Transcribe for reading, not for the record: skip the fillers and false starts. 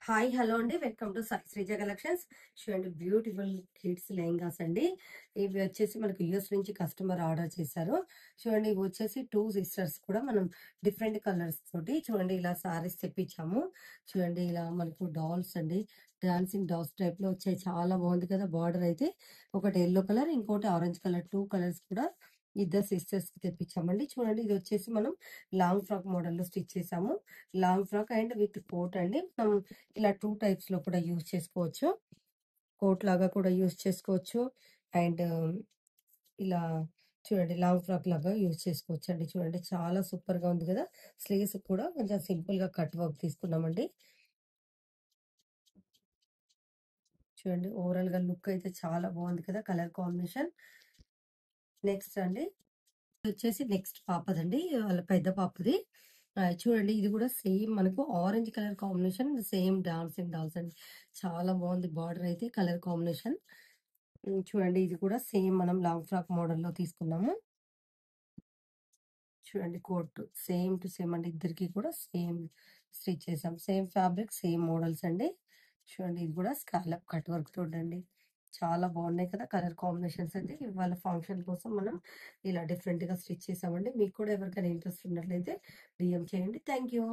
Hi hello అండి. Welcome to Sai Sreeja collections. చూడండి, beautiful kids lehengas అండి. ఇవి వచ్చేసి మనకు యూఎస్ నుంచి కస్టమర్ ఆర్డర్ చేశారు. చూడండి, ఇవి వచ్చేసి 2 సిస్టర్స్ కూడా మనం డిఫరెంట్ కలర్స్ తోటి చూడండి ఇలా సారీస్ తెప్పించాము. చూడండి, ఇలా మనకు డాల్స్ అండి, డాన్సింగ్ డాల్స్ టైప్ లో వచ్చాయి. చాలా బాగుంది కదా. బార్డర్ అయితే ఒకటి ఎల్లో కలర్, ఇంకోటి ఆరెంజ్ కలర్, 2 కలర్స్ కూడా ఇద్దరు సిస్టర్స్ కి తెప్పించామండి. చూడండి, ఇది వచ్చేసి మనం లాంగ్ ఫ్రాక్ మోడల్ లో స్టిచ్ చేసాము. Long frock and with coat అండి. మనం ఇలా 2 టైప్స్ లో కూడా యూజ్ చేసుకోవచ్చు. కోట్ లాగా కూడా యూజ్ చేసుకోవచ్చు. అండ్ ఇలా చూడండి, లాంగ్ ఫ్రాక్ లాగా యూజ్ చేసుకోవచ్చు అండి. చూడండి, చాలా సూపర్ గా ఉంది కదా. స్లీవ్స్ కూడా కొంచెం సింపుల్ గా కట్ వర్క్ తీసుకున్నామండి. చూడండి, ఓవరాల్ గా లుక్ అయితే చాలా బాగుంది కదా, కలర్ కాంబినేషన్. నెక్స్ట్ అండి, వచ్చేసి నెక్స్ట్ పాపదండి, వాళ్ళ పెద్ద పాపది. చూడండి, ఇది కూడా సేమ్ మనకు orange colour combination, same dancing dolls అండి. చాలా బాగుంది బార్డర్ అయితే, కలర్ కాంబినేషన్. చూడండి, ఇది కూడా సేమ్ మనం లాంగ్ ఫ్రాక్ మోడల్ లో తీసుకున్నాము. చూడండి, కోట్ సేమ్ టు సేమ్ అండి. ఇద్దరికి కూడా సేమ్ స్టిచ్ చేసాం. సేమ్ ఫ్యాబ్రిక్, సేమ్ మోడల్స్ అండి. చూడండి, ఇది కూడా స్కాలప్ కట్ వర్క్ చూడండి. చాలా బాగున్నాయి కదా కలర్ కాంబినేషన్స్ అండి. ఇవాళ ఫంక్షన్ కోసం మనం ఇలా డిఫరెంట్ గా స్టిచ్ చేసామండి. మీకు కూడా ఎవరికైనా ఇంట్రెస్ట్ ఉన్నట్లయితే డిఎం చేయండి. Thank you.